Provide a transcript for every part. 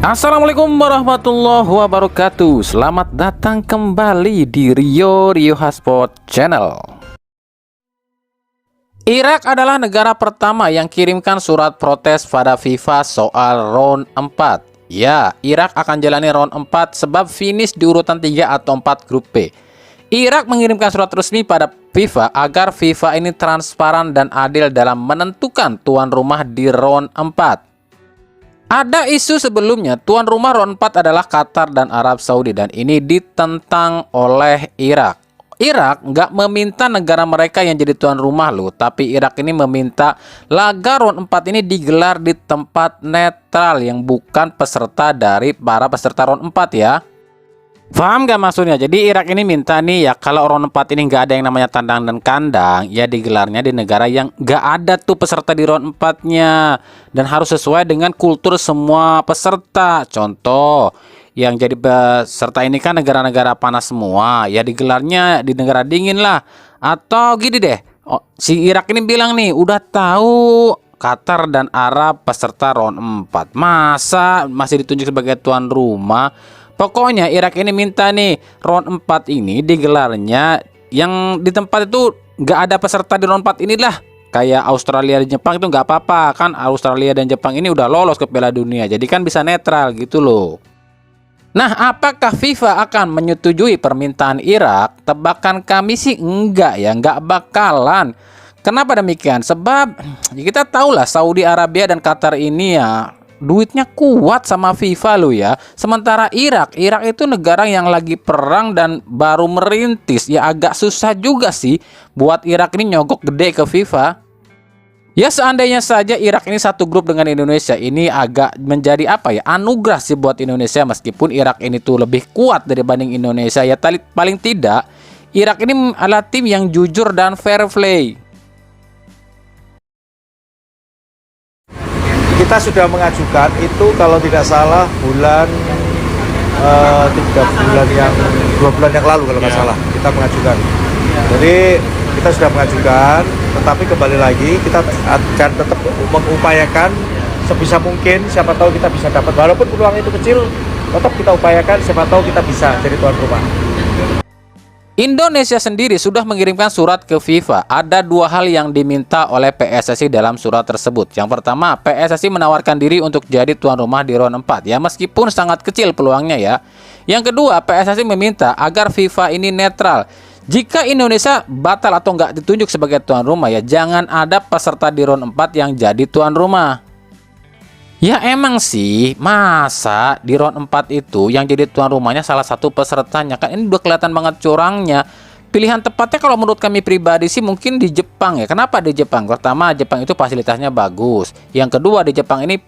Assalamualaikum warahmatullahi wabarakatuh. Selamat datang kembali di Rio Hotspot Channel. Irak adalah negara pertama yang kirimkan surat protes pada FIFA soal round 4. Ya, Irak akan jalani round 4 sebab finish di urutan 3 atau 4 grup B. Irak mengirimkan surat resmi pada FIFA agar FIFA ini transparan dan adil dalam menentukan tuan rumah di round 4. Ada isu sebelumnya, tuan rumah round 4 adalah Qatar dan Arab Saudi, dan ini ditentang oleh Irak. Irak nggak meminta negara mereka yang jadi tuan rumah loh, tapi Irak ini meminta laga round 4 ini digelar di tempat netral yang bukan peserta dari para peserta round 4 ya. Paham gak maksudnya? Jadi Irak ini minta nih ya, kalau round 4 ini nggak ada yang namanya tandang dan kandang, ya digelarnya di negara yang nggak ada tuh peserta di round 4-nya, dan harus sesuai dengan kultur semua peserta. Contoh, yang jadi peserta ini kan negara-negara panas semua, ya digelarnya di negara dingin lah. Atau gini deh, si Irak ini bilang nih, udah tahu Qatar dan Arab peserta round 4, masa masih ditunjuk sebagai tuan rumah? Pokoknya Irak ini minta nih round 4 ini digelarnya yang di tempat itu nggak ada peserta di round 4 inilah. Kayak Australia dan Jepang itu nggak apa-apa kan, Australia dan Jepang ini udah lolos ke Piala Dunia, jadi kan bisa netral gitu loh. Nah, apakah FIFA akan menyetujui permintaan Irak? Tebakan kami sih enggak ya, nggak bakalan. Kenapa demikian? Sebab ya kita tahulah Saudi Arabia dan Qatar ini ya duitnya kuat sama FIFA lo ya. Sementara Irak itu negara yang lagi perang dan baru merintis. Ya agak susah juga sih buat Irak ini nyogok gede ke FIFA. Ya seandainya saja Irak ini satu grup dengan Indonesia, ini agak menjadi apa ya, anugerah sih buat Indonesia, meskipun Irak ini tuh lebih kuat dibanding Indonesia. Ya paling tidak Irak ini adalah tim yang jujur dan fair play. Kita sudah mengajukan itu kalau tidak salah bulan 2 bulan yang lalu kalau nggak salah kita mengajukan. Jadi kita sudah mengajukan, tetapi kembali lagi kita akan tetap mengupayakan sebisa mungkin, siapa tahu kita bisa dapat, walaupun peluang itu kecil, tetap kita upayakan, siapa tahu kita bisa jadi tuan rumah. Indonesia sendiri sudah mengirimkan surat ke FIFA. Ada dua hal yang diminta oleh PSSI dalam surat tersebut. Yang pertama, PSSI menawarkan diri untuk jadi tuan rumah di round 4 ya, meskipun sangat kecil peluangnya ya. Yang kedua, PSSI meminta agar FIFA ini netral. Jika Indonesia batal atau nggak ditunjuk sebagai tuan rumah ya, jangan ada peserta di round 4 yang jadi tuan rumah. Ya emang sih, masa di round 4 itu yang jadi tuan rumahnya salah satu pesertanya, kan ini udah kelihatan banget curangnya. Pilihan tepatnya kalau menurut kami pribadi sih mungkin di Jepang ya. Kenapa di Jepang? Pertama, Jepang itu fasilitasnya bagus. Yang kedua, di Jepang ini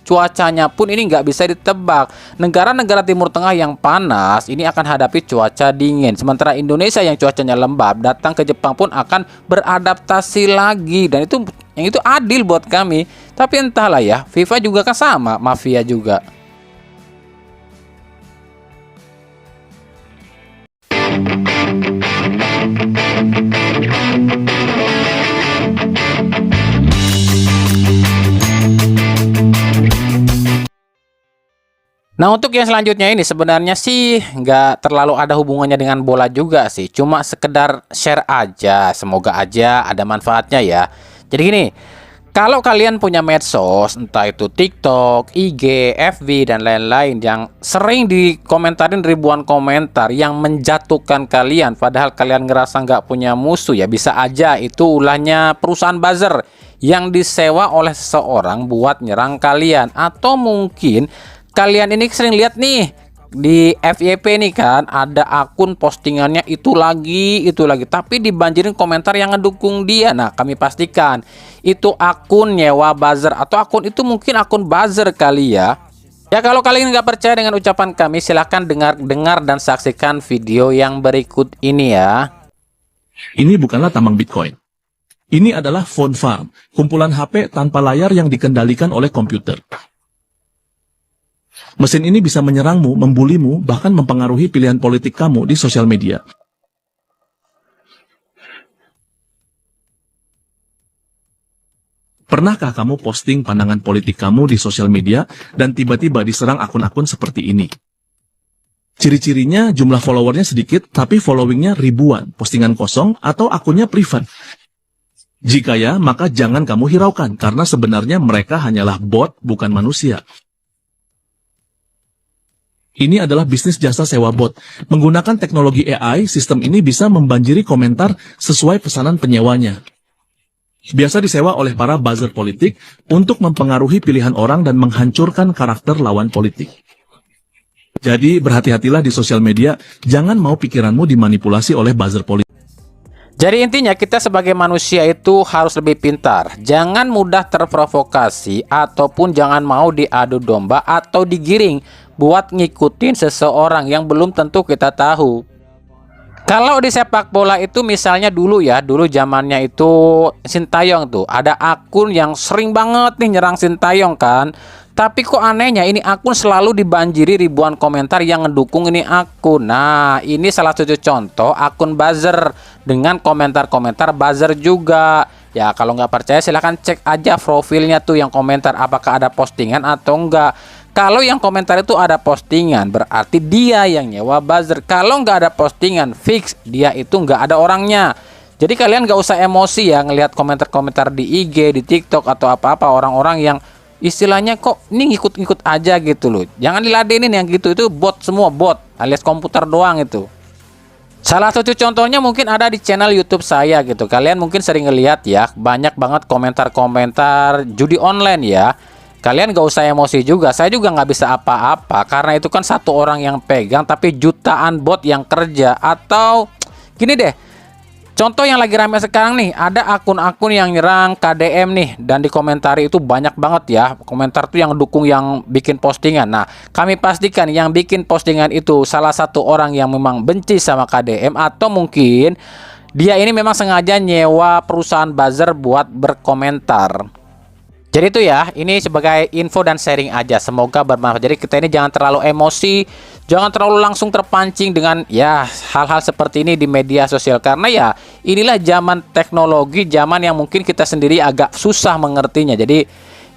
cuacanya pun ini nggak bisa ditebak. Negara-negara Timur Tengah yang panas ini akan hadapi cuaca dingin. Sementara Indonesia yang cuacanya lembab, datang ke Jepang pun akan beradaptasi lagi. Dan itu yang itu adil buat kami. Tapi entahlah ya, FIFA juga kan sama, mafia juga. Nah, untuk yang selanjutnya ini sebenarnya sih nggak terlalu ada hubungannya dengan bola juga sih. Cuma sekedar share aja, semoga aja ada manfaatnya ya. Jadi gini, kalau kalian punya medsos, entah itu TikTok, IG, FB, dan lain-lain yang sering dikomentarin ribuan komentar yang menjatuhkan kalian, padahal kalian ngerasa nggak punya musuh ya, bisa aja itu ulahnya perusahaan buzzer yang disewa oleh seseorang buat nyerang kalian. Atau mungkin kalian ini sering lihat nih di FYP nih kan, ada akun postingannya itu lagi, tapi dibanjirin komentar yang ngedukung dia. Nah, kami pastikan itu akun nyewa buzzer, atau akun itu mungkin akun buzzer kali ya. Ya, kalau kalian nggak percaya dengan ucapan kami, silahkan dengar dan saksikan video yang berikut ini ya. Ini bukanlah tambang Bitcoin. Ini adalah phone farm, kumpulan HP tanpa layar yang dikendalikan oleh komputer. Mesin ini bisa menyerangmu, membulimu, bahkan mempengaruhi pilihan politik kamu di sosial media. Pernahkah kamu posting pandangan politik kamu di sosial media dan tiba-tiba diserang akun-akun seperti ini? Ciri-cirinya jumlah followernya sedikit tapi followingnya ribuan, postingan kosong atau akunnya privat. Jika ya, maka jangan kamu hiraukan karena sebenarnya mereka hanyalah bot, bukan manusia. Ini adalah bisnis jasa sewa bot. Menggunakan teknologi AI, sistem ini bisa membanjiri komentar sesuai pesanan penyewanya. Biasa disewa oleh para buzzer politik untuk mempengaruhi pilihan orang dan menghancurkan karakter lawan politik. Jadi berhati-hatilah di sosial media, jangan mau pikiranmu dimanipulasi oleh buzzer politik. Jadi intinya kita sebagai manusia itu harus lebih pintar. Jangan mudah terprovokasi ataupun jangan mau diadu domba atau digiring buat ngikutin seseorang yang belum tentu kita tahu. Kalau di sepak bola itu misalnya dulu zamannya itu Sintayong tuh ada akun yang sering banget nih nyerang Sintayong kan. Tapi kok anehnya ini akun selalu dibanjiri ribuan komentar yang ngedukung ini akun. Nah, ini salah satu contoh akun buzzer dengan komentar-komentar buzzer juga. Ya kalau nggak percaya silahkan cek aja profilnya tuh yang komentar apakah ada postingan atau enggak. Kalau yang komentar itu ada postingan berarti dia yang nyewa buzzer. Kalau nggak ada postingan fix dia itu nggak ada orangnya. Jadi kalian nggak usah emosi ya ngelihat komentar-komentar di IG, di TikTok atau apa-apa orang-orang yang istilahnya kok ini ngikut-ngikut aja gitu loh. Jangan diladenin yang gitu, itu bot semua, bot alias komputer doang itu. Salah satu contohnya mungkin ada di channel YouTube saya gitu. Kalian mungkin sering ngeliat ya, banyak banget komentar-komentar judi online ya. Kalian gak usah emosi juga, saya juga nggak bisa apa-apa karena itu kan satu orang yang pegang tapi jutaan bot yang kerja. Atau gini deh, contoh yang lagi ramai sekarang nih, ada akun-akun yang nyerang KDM nih dan dikomentari itu banyak banget ya. Komentar tuh yang dukung yang bikin postingan. Nah, kami pastikan yang bikin postingan itu salah satu orang yang memang benci sama KDM atau mungkin dia ini memang sengaja nyewa perusahaan buzzer buat berkomentar. Jadi itu ya, ini sebagai info dan sharing aja, semoga bermanfaat. Jadi kita ini jangan terlalu emosi, jangan terlalu langsung terpancing dengan ya hal-hal seperti ini di media sosial. Karena ya inilah zaman teknologi, zaman yang mungkin kita sendiri agak susah mengertinya. Jadi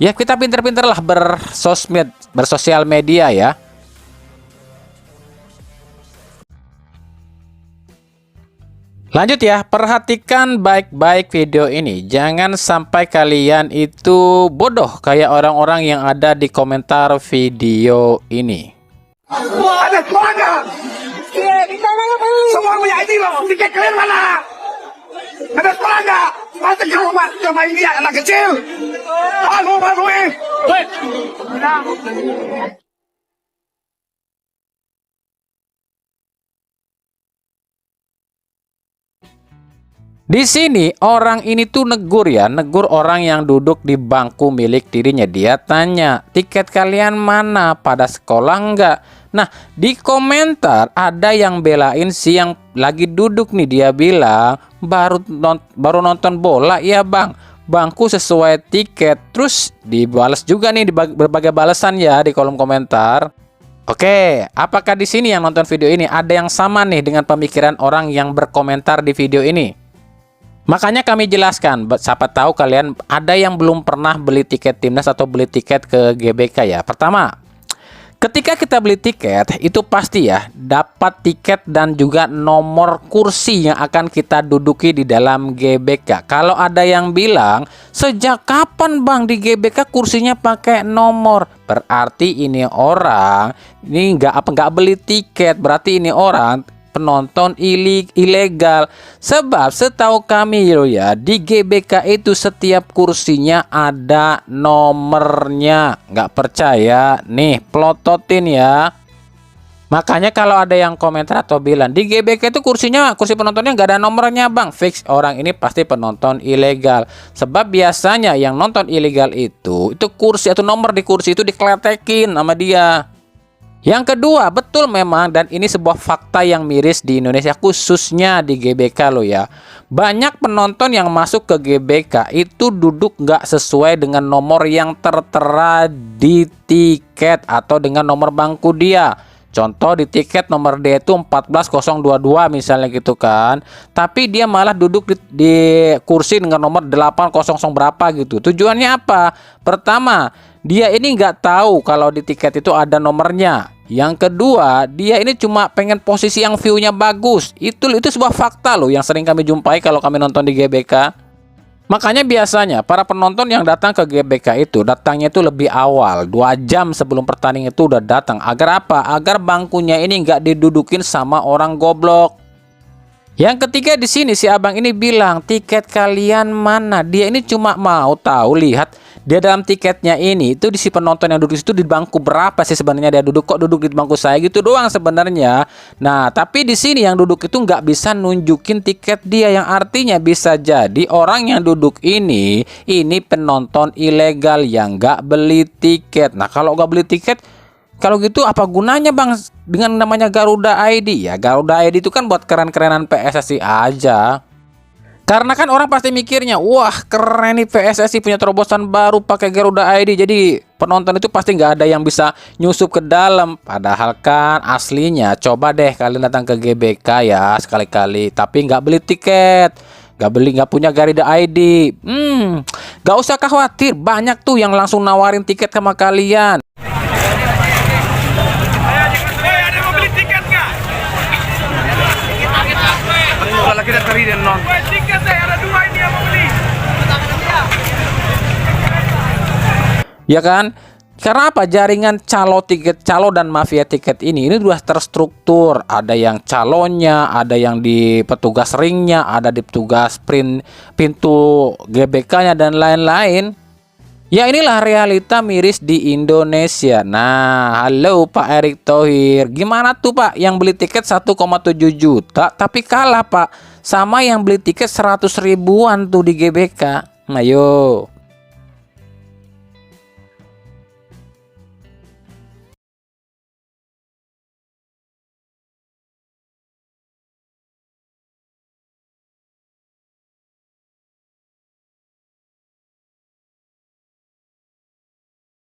ya kita pinter-pinter lah bersosial media ya. Lanjut ya, perhatikan baik-baik video ini. Jangan sampai kalian itu bodoh kayak orang-orang yang ada di komentar video ini. Ada keluarga. Semua punya ID loh. Tiket kalian mana? Ada keluarga. Masa ke rumah sama ini anak kecil. Halo, Pak Rui. Di sini orang ini tuh negur orang yang duduk di bangku milik dirinya. Dia tanya, tiket kalian mana? Pada sekolah enggak? Nah, di komentar ada yang belain si yang lagi duduk nih. Dia bilang, baru nonton bola ya bang, bangku sesuai tiket. Terus dibalas juga nih di berbagai balasan ya di kolom komentar. Oke, apakah di sini yang nonton video ini ada yang sama nih dengan pemikiran orang yang berkomentar di video ini? Makanya kami jelaskan, siapa tahu kalian ada yang belum pernah beli tiket timnas atau beli tiket ke GBK ya. Pertama, ketika kita beli tiket itu pasti ya dapat tiket dan juga nomor kursi yang akan kita duduki di dalam GBK. Kalau ada yang bilang, sejak kapan bang di GBK kursinya pakai nomor? Berarti ini orang ini nggak beli tiket, berarti ini orang penonton ilegal. Sebab setahu kami loh ya, di GBK itu setiap kursinya ada nomornya. Nggak percaya? Nih, plototin ya. Makanya kalau ada yang komentar atau bilang di GBK itu kursi penontonnya nggak ada nomornya bang, fix orang ini pasti penonton ilegal. Sebab biasanya yang nonton ilegal itu kursi atau nomor di kursi itu dikletekin sama dia. Yang kedua, betul memang, dan ini sebuah fakta yang miris di Indonesia, khususnya di GBK loh ya. Banyak penonton yang masuk ke GBK itu duduk nggak sesuai dengan nomor yang tertera di tiket atau dengan nomor bangku dia. Contoh di tiket nomor D itu 14022 misalnya gitu kan. Tapi dia malah duduk di kursi dengan nomor 800 berapa gitu. Tujuannya apa? Pertama, dia ini nggak tahu kalau di tiket itu ada nomornya. Yang kedua, dia ini cuma pengen posisi yang view-nya bagus. Itu sebuah fakta loh yang sering kami jumpai kalau kami nonton di GBK. Makanya biasanya para penonton yang datang ke GBK itu datangnya itu lebih awal, 2 jam sebelum pertandingan itu udah datang. Agar apa? Agar bangkunya ini nggak didudukin sama orang goblok. Yang ketiga di sini si abang ini bilang, tiket kalian mana? Dia ini cuma mau tahu, lihat dia dalam tiketnya ini itu di si penonton yang duduk itu di bangku berapa sih sebenarnya dia duduk, kok duduk di bangku saya gitu doang sebenarnya. Nah, tapi di sini yang duduk itu nggak bisa nunjukin tiket dia, yang artinya bisa jadi orang yang duduk ini penonton ilegal yang nggak beli tiket. Nah, kalau nggak beli tiket, kalau gitu apa gunanya bang dengan namanya Garuda ID? Ya Garuda ID itu kan buat keren-kerenan PSSI aja. Karena kan orang pasti mikirnya, wah keren nih PSSI punya terobosan baru pakai Garuda ID. Jadi penonton itu pasti nggak ada yang bisa nyusup ke dalam. Padahal kan aslinya, coba deh kalian datang ke GBK ya sekali-kali, tapi nggak beli tiket, nggak punya Garuda ID. Nggak usah khawatir, banyak tuh yang langsung nawarin tiket sama kalian. Ada mau beli tiket nggak? Kalau kita cari dan non. Tiket saya ada 2 ini yang mau beli. Ya kan? Karena apa? Jaringan calo dan mafia tiket ini sudah terstruktur. Ada yang calonnya, ada yang di petugas ringnya, ada di petugas pintu GBK-nya dan lain-lain. Ya inilah realita miris di Indonesia. Nah, halo Pak Erick Thohir, gimana tuh Pak yang beli tiket 1,7 juta tapi kalah Pak sama yang beli tiket 100 ribuan tuh di GBK. Ayo.